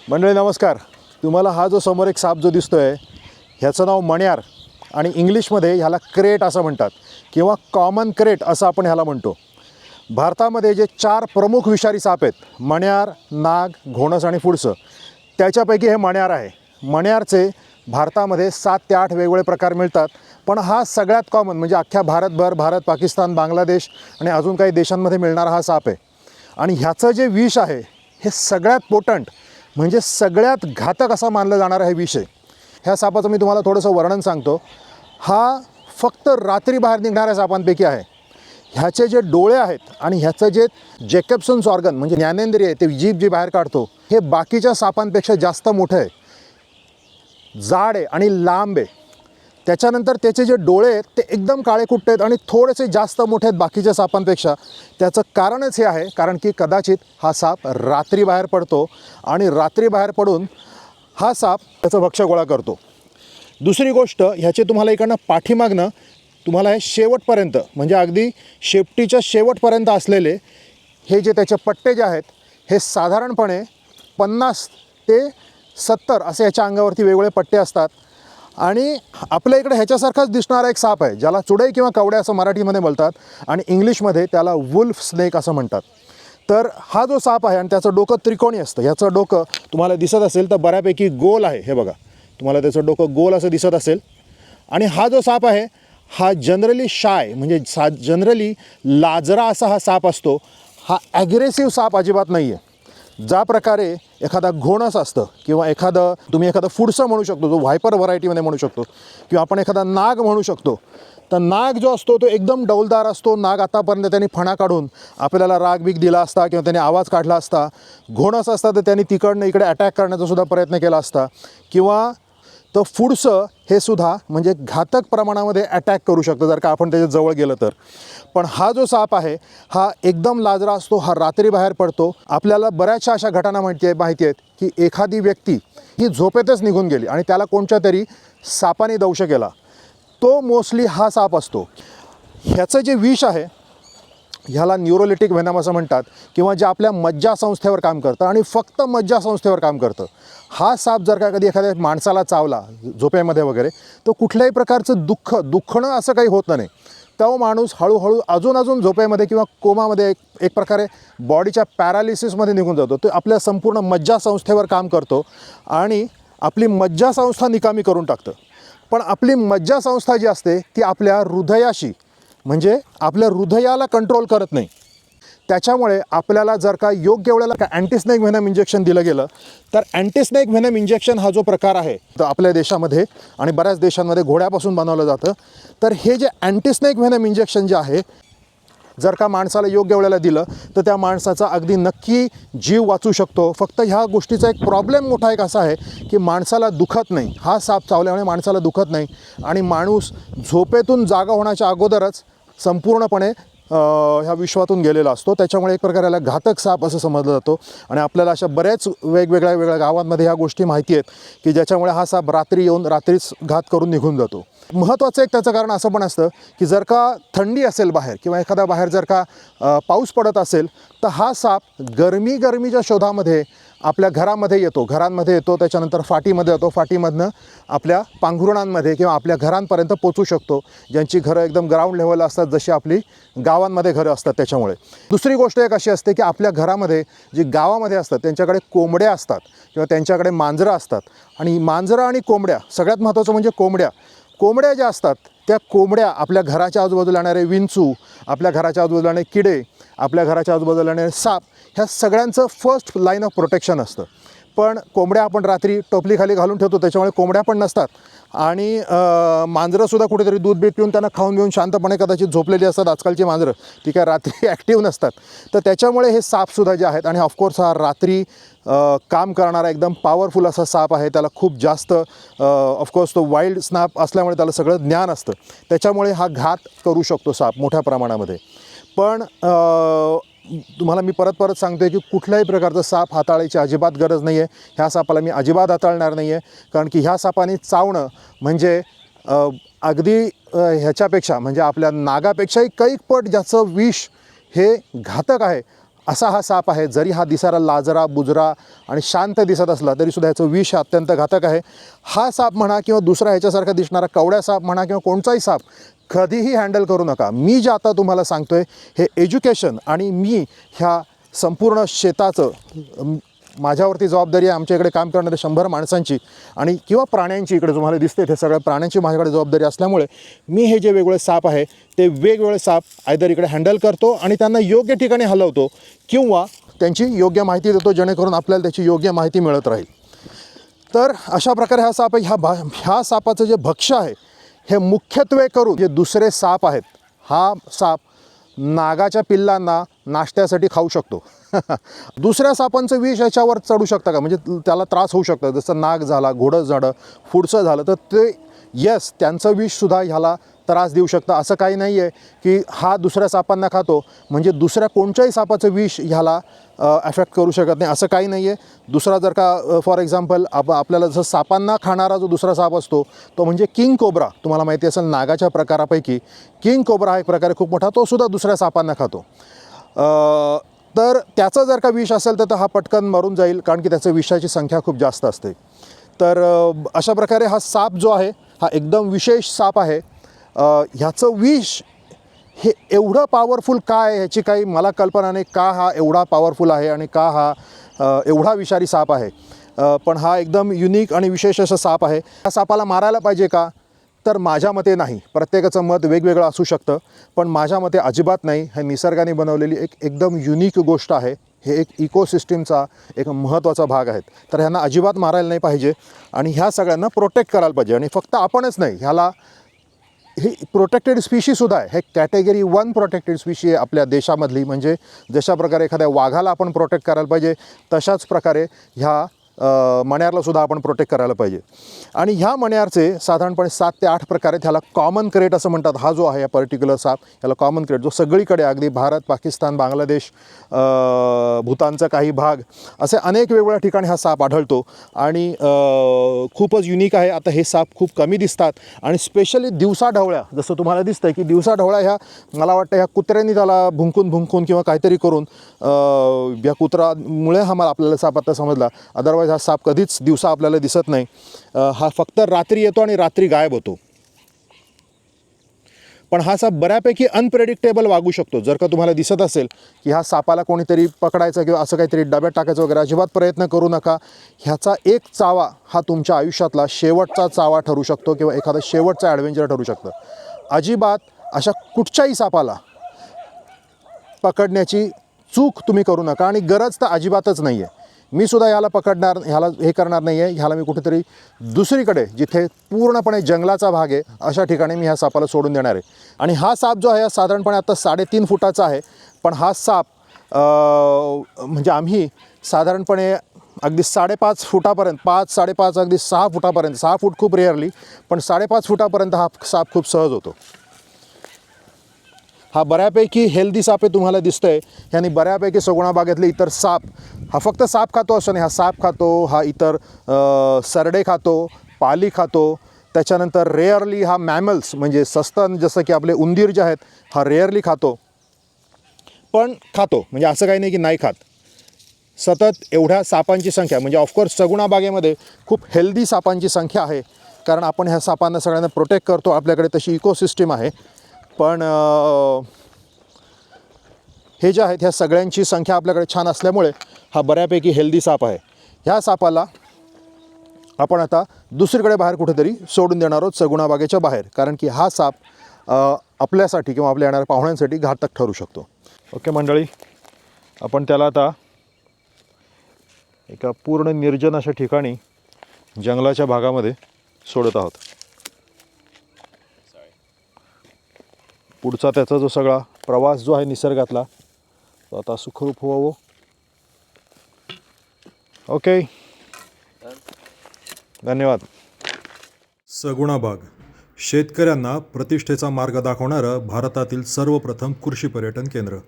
मंडळी नमस्कार. तुम्हाला हा जो समोर एक साप जो दिसतोय ह्याचं नाव मण्यार आणि इंग्लिशमध्ये ह्याला क्रेट असं म्हणतात किंवा कॉमन क्रेट असं आपण ह्याला म्हणतो. भारतामध्ये जे 4 प्रमुख विषारी साप आहेत, मण्यार, नाग, घोणस आणि फुडसं, त्याच्यापैकी हे मण्यार आहे. मण्यारचे भारतामध्ये 7 ते 8 वेगवेगळे प्रकार मिळतात, पण हा सगळ्यात कॉमन म्हणजे अख्ख्या भारतभर, भारत, पाकिस्तान, बांगलादेश आणि अजून काही देशांमध्ये मिळणारा हा साप आहे. आणि ह्याचं जे विष आहे हे सगळ्यात पोटंट म्हणजे सगळ्यात घातक असं मानलं जाणारं हे विष आहे. ह्या सापाचं मी तुम्हाला थोडंसं वर्णन सांगतो. हा फक्त रात्री बाहेर निघणाऱ्या सापांपैकी आहे. ह्याचे जे डोळे आहेत आणि ह्याचं जे जॅकब्सन्स ऑर्गन म्हणजे ज्ञानेंद्रिय आहे, ते जीभ जी बाहेर काढतो, हे बाकीच्या सापांपेक्षा जास्त मोठं आहे, जाड आहे आणि लांब आहे. त्याच्यानंतर त्याचे जे डोळे आहेत ते एकदम काळेकुट्ट आहेत आणि थोडेसे जास्त मोठे आहेत बाकीच्या सापांपेक्षा. त्याचं कारणच हे आहे कारण की कदाचित हा साप रात्री बाहेर पडतो आणि रात्री बाहेर पडून हा साप त्याचं भक्ष्य गोळा करतो. दुसरी गोष्ट, ह्याचे तुम्हाला इकडनं पाठीमागनं तुम्हाला हे शेवटपर्यंत म्हणजे अगदी शेपटीच्या शेवटपर्यंत असलेले हे जे त्याचे पट्टे जे आहेत हे साधारणपणे 50 ते 70 असे ह्याच्या अंगावरती वेगवेगळे पट्टे असतात. आणि आपल्या इकडे ह्याच्यासारखाच दिसणारा एक साप आहे ज्याला चुडई किंवा कवड्या असं मराठीमध्ये बोलतात आणि इंग्लिशमध्ये त्याला वुल्फ स्नेक असं म्हणतात. तर हा जो साप आहे आणि त्याचं डोकं त्रिकोणी असतं. ह्याचं डोकं तुम्हाला दिसत असेल तर बऱ्यापैकी गोल आहे. हे बघा, तुम्हाला त्याचं डोकं गोल असं दिसत असेल. आणि हा जो साप आहे हा जनरली शाय म्हणजे जनरली लाजरा असा हा साप असतो. हा ॲग्रेसिव्ह साप अजिबात नाही आहे. ज्या प्रकारे एखादा घोणस असतं किंवा तुम्ही एखादं फुडसं म्हणू शकतो, जो व्हायपर व्हरायटीमध्ये म्हणू शकतो, किंवा आपण एखादा नाग म्हणू शकतो. तर नाग जो असतो तो एकदम डौलदार असतो. नाग आतापर्यंत त्यांनी फणा काढून आपल्याला राग-बीग दिला असता किंवा त्याने आवाज काढला असता. घोणस असता तर त्यांनी तिकडनं इकडे अटॅक करण्याचा सुद्धा प्रयत्न केला असता. किंवा तर फुडसं हे सुद्धा म्हणजे घातक प्रमाणामध्ये अटॅक करू शकतं जर का आपण त्याच्या जवळ गेलं तर. पण हा जो साप आहे हा एकदम लाजरा असतो. हा रात्री बाहेर पडतो. आपल्याला बऱ्याचशा अशा घटना माहिती आहेत की एखादी व्यक्ती ही झोपेतच निघून गेली आणि त्याला कोणत्या तरी सापाने दंश केला. तो मोस्टली हा साप असतो. ह्याचं जे विष आहे ह्याला न्यूरोलिटिक व्हेनम असं म्हणतात किंवा जे आपल्या मज्जासंस्थेवर काम करतं आणि फक्त मज्जासंस्थेवर काम करतं. हा साप जर का कधी एखाद्या माणसाला चावला झोपेमध्ये वगैरे तर कुठल्याही प्रकारचं दुखणं असं काही होत नाही. तो माणूस हळूहळू अजून झोपेमध्ये किंवा कोमामध्ये एक प्रकारे बॉडीच्या पॅरालिसिसमध्ये निघून जातो. तो आपल्या संपूर्ण मज्जासंस्थेवर काम करतो आणि आपली मज्जासंस्था निकामी करून टाकतं. पण आपली मज्जासंस्था जी असते ती आपल्या हृदयाशी म्हणजे आपल्या हृदयाला कंट्रोल करत नाही. त्याच्यामुळे आपल्याला जर का योग्य वेळेला अँटीस्नेक व्हेनम इंजेक्शन दिलं गेलं तर अँटीस्नेक व्हेनम इंजेक्शन हा जो प्रकार आहे तर आपल्या देशामध्ये आणि बऱ्याच देशांमध्ये घोड्यापासून बनवलं जातं. तर हे जे अँटीस्नेक व्हेनम इंजेक्शन जे आहे जर का माणसाला योग्य वेळेला दिलं तर त्या माणसाचा अगदी नक्की जीव वाचू शकतो. फक्त ह्या गोष्टीचा एक प्रॉब्लेम मोठा एक असा आहे की माणसाला दुखत नाही. हा साप चावल्यामुळे माणसाला दुखत नाही आणि माणूस झोपेतून जागा होण्याच्या अगोदरच संपूर्णपणे ह्या विश्वातून गेलेला असतो. त्याच्यामुळे एक प्रकाराला घातक साप असं समजलं जातो. आणि आपल्याला अशा बऱ्याच वेगवेगळ्या गावांमध्ये ह्या गोष्टी माहिती आहेत की ज्याच्यामुळे हा साप रात्री येऊन रात्रीच घात करून निघून जातो. महत्त्वाचं एक त्याचं कारण असं पण असतं की जर का थंडी असेल बाहेर किंवा एखादा बाहेर जर का पाऊस पडत असेल तर हा साप गरमीच्या शोधामध्ये आपल्या घरांमध्ये येतो. त्याच्यानंतर फाटीमध्ये येतो. फाटीमधनं आपल्या पांघरुणांमध्ये किंवा आपल्या घरांपर्यंत पोचू शकतो, ज्यांची घरं एकदम ग्राउंड लेवलला असतात जशी आपली गावांमध्ये घरं असतात. त्याच्यामुळे दुसरी गोष्ट एक अशी असते की आपल्या घरामध्ये जी गावामध्ये असतात त्यांच्याकडे कोंबड्या असतात किंवा त्यांच्याकडे मांजरं असतात. आणि मांजरं आणि कोंबड्या, सगळ्यात महत्त्वाचं म्हणजे कोंबड्या ज्या असतात त्या कोंबड्या आपल्या घराच्या आजूबाजूला येणारे विंचू, आपल्या घराच्या आजूबाजूला येणारे किडे, आपल्या घराच्या आजूबाजूला येणारे साप, ह्या सगळ्यांचं फर्स्ट लाईन ऑफ प्रोटेक्शन असतं. पण कोंबड्या आपण रात्री टोपलीखाली घालून ठेवतो त्याच्यामुळे कोंबड्या पण नसतात. आणि मांजरंसुद्धा कुठेतरी दूध बीत पिऊन त्यांना खाऊन घेऊन शांतपणे कदाचित झोपलेली असतात. आजकालची मांजरं ती काय रात्री ॲक्टिव्ह नसतात. तर त्याच्यामुळे हे सापसुद्धा जे आहेत आणि ऑफकोर्स हा रात्री काम करणारा एकदम पॉवरफुल असा साप आहे. त्याला खूप जास्त ऑफकोर्स तो वाईल्ड स्नॅप असल्यामुळे त्याला सगळं ज्ञान असतं. त्याच्यामुळे हा घात करू शकतो साप मोठ्या प्रमाणामध्ये. पण तुम्हाला मी परत सांगतो आहे की कुठल्याही प्रकारचा साप हाताळायची अजिबात गरज नाही आहे. ह्या सापाला मी अजिबात हाताळणार नाही आहे कारण की ह्या सापाने चावणं म्हणजे अगदी ह्याच्यापेक्षा म्हणजे आपल्या नागापेक्षाही कैक पट ज्याचं विष हे घातक आहे असा हा साप आहे. जरी हा दिसायला लाजरा बुजरा आणि शांत दिसत असला तरीसुद्धा ह्याचं विष अत्यंत घातक आहे. हा साप म्हणा किंवा दुसरा ह्याच्यासारखा दिसणारा कवड्या साप म्हणा किंवा कोणताही साप कधीही हँडल करू नका. मी जे आता तुम्हाला सांगतो आहे हे एज्युकेशन आणि मी ह्या संपूर्ण शेताचं माझ्यावरती जबाबदारी आहे. आमच्या इकडे काम करणारे 100 माणसांची आणि किंवा प्राण्यांची, इकडे तुम्हाला दिसते ते सगळ्या प्राण्यांची माझ्याकडे जबाबदारी असल्यामुळे मी हे जे वेगवेगळे साप आहे ते वेगवेगळे साप आयदर इकडे हँडल करतो आणि त्यांना योग्य ठिकाणी हलवतो किंवा त्यांची योग्य माहिती देतो, जेणेकरून आपल्याला त्याची योग्य माहिती मिळत राहील. तर अशा प्रकारे हा साप आहे. ह्या सापाचं जे भक्ष्य आहे हे मुख्यत्वे करून जे दुसरे साप आहेत, हा साप नागाच्या पिल्लांना नाश्त्यासाठी खाऊ शकतो. दुसऱ्या सापांचं विष याच्यावर चढू शकतं का, म्हणजे त्याला त्रास होऊ शकतं. जसं नाग झाला, घोडं झालं, पुढचं झालं, तर ते यस त्यांचं विषसुद्धा ह्याला त्रास देऊ शकतं. असं काही नाही आहे की हा दुसऱ्या सापांना खातो म्हणजे दुसऱ्या कोणत्याही सापाचं विष ह्याला अफेक्ट करू शकत नाही, असं काही नाही आहे. दुसरा जर का फॉर एक्झाम्पल आपल्याला जसं सापांना खाणारा जो दुसरा साप असतो तो म्हणजे किंग कोब्रा, तुम्हाला माहिती असेल नागाच्या प्रकारापैकी किंग कोब्रा हा एक प्रकार आहे खूप मोठा, तो सुद्धा दुसऱ्या सापांना खातो. तर त्याचं जर का विष असेल तर हा पटकन मरून जाईल, कारण की त्याचं विषाची संख्या खूप जास्त असते. तर अशा प्रकारे हा साप जो आहे हा एकदम विशेष साप आहे. ह्याचं विष हे एवढं पॉवरफुल का आहे ह्याची काही मला कल्पना नाही, का हा एवढा पॉवरफुल आहे आणि का हा एवढा विषारी साप आहे. पण हा एकदम युनिक आणि विशेष असा साप आहे. या सापाला मारायला पाहिजे का, तर माझ्या मते नाही. प्रत्येकाचं मत वेगवेगळं असू शकतं, पण माझ्या मते अजिबात नाही. हे निसर्गाने बनवलेली एकदम युनिक गोष्ट आहे. हे एक इकोसिस्टीमचा एक महत्त्वाचा भाग आहेत. तर ह्यांना अजिबात मारायला नाही पाहिजे आणि ह्या सगळ्यांना प्रोटेक्ट करायला पाहिजे. आणि फक्त आपणच नाही, ह्याला ही प्रोटेक्टेड स्पीशीसुद्धा आहे. हे कॅटेगरी 1 प्रोटेक्टेड स्पीशी आहे आपल्या देशामधली. म्हणजे जशा प्रकारे एखाद्या वाघाला आपण प्रोटेक्ट करायला पाहिजे तशाच प्रकारे ह्या मण्यारलासुद्धा आपण प्रोटेक्ट करायला पाहिजे. आणि ह्या मण्यारचे साधारणपणे 7 ते 8 प्रकार आहेत. ह्याला कॉमन क्रेट असं म्हणतात. हा जो आहे या पर्टिक्युलर साप ह्याला कॉमन क्रेट, जो सगळीकडे अगदी भारत, पाकिस्तान, बांगलादेश, भूतानचा काही भाग असे अनेक वेगवेगळ्या ठिकाणी हा साप आढळतो आणि खूपच युनिक आहे. आता हे साप खूप कमी दिसतात आणि स्पेशली दिवसाढवळ्या, जसं तुम्हाला दिसतं आहे की दिवसाढवळ्या ह्या मला वाटतं ह्या कुत्र्यांनी त्याला भुंकून किंवा काहीतरी करून या कुत्रामुळे आपल्याला साप आता समजला. अदरवाईज हा साप कधीच दिवसा आपल्याला दिसत नाही. हा फक्त रात्री येतो आणि रात्री गायब होतो. पण हा साप बऱ्यापैकी अनप्रेडिक्टेबल वागू शकतो. जर का तुम्हाला दिसत असेल की ह्या सापाला कोणीतरी पकडायचं किंवा असं काहीतरी डब्यात टाकायचं वगैरे, अजिबात प्रयत्न करू नका. ह्याचा एक चावा हा तुमच्या आयुष्यातला शेवटचा चावा ठरू शकतो किंवा एखादा शेवटचा ॲडव्हेंचर ठरू शकतं. अजिबात अशा कुठच्याही सापाला पकडण्याची चूक तुम्ही करू नका आणि गरज तर अजिबातच नाही आहे. मी सुद्धा ह्याला पकडणार, ह्याला हे करणार नाही आहे. ह्याला मी कुठेतरी दुसरीकडे जिथे पूर्णपणे जंगलाचा भाग आहे अशा ठिकाणी मी ह्या सापाला सोडून देणार आहे. आणि हा साप जो आहे साधारणपणे आता 3.5 फुटाचा आहे. पण हा साप म्हणजे आम्ही साधारणपणे अगदी 5.5 फुटापर्यंत, 5, 5.5, अगदी 6 फुटापर्यंत, 6 फूट खूप रेअरली, पण 5.5 फुटापर्यंत हा साप खूप सहज होतो. हा बऱ्यापैकी हेल्दी साप आहे, तुम्हाला दिसतं आहे. ह्याने बऱ्यापैकी सगुणा बागेतले इतर साप, हा फक्त साप खातो असं नाही, हा साप खातो, हा इतर सरडे खातो, पाली खातो. त्याच्यानंतर रेअरली हा मॅमल्स म्हणजे सस्तन, जसं की आपले उंदीर जे आहेत, हा रेअरली खातो. पण खातो म्हणजे असं काही नाही की नाही खात. सतत एवढ्या सापांची संख्या म्हणजे ऑफकोर्स सगुणा बागेमध्ये खूप हेल्दी सापांची संख्या आहे, कारण आपण ह्या सापांना सगळ्यांना प्रोटेक्ट करतो. आपल्याकडे तशी इकोसिस्टीम आहे. पण हे जे आहेत ह्या सगळ्यांची संख्या आपल्याकडे छान असल्यामुळे हा बऱ्यापैकी हेल्दी साप आहे. ह्या सापाला आपण आता दुसरीकडे बाहेर कुठेतरी सोडून देणार आहोत, सगुणा बागेच्या बाहेर, कारण की हा साप आपल्यासाठी किंवा आपल्या येणाऱ्या पाहुण्यांसाठी घातक ठरू शकतो. ओके मंडळी, आपण त्याला आता एका पूर्ण निर्जन अशा ठिकाणी जंगलाच्या भागामध्ये सोडत आहोत. पुढचा त्याचा जो सगळा प्रवास जो आहे निसर्गातला तो आता सुखरूप व्हावं. ओके, धन्यवाद. सगुणा बाग शेतकऱ्यांना प्रतिष्ठेचा मार्ग दाखवणारं भारतातील सर्वप्रथम कृषी पर्यटन केंद्र.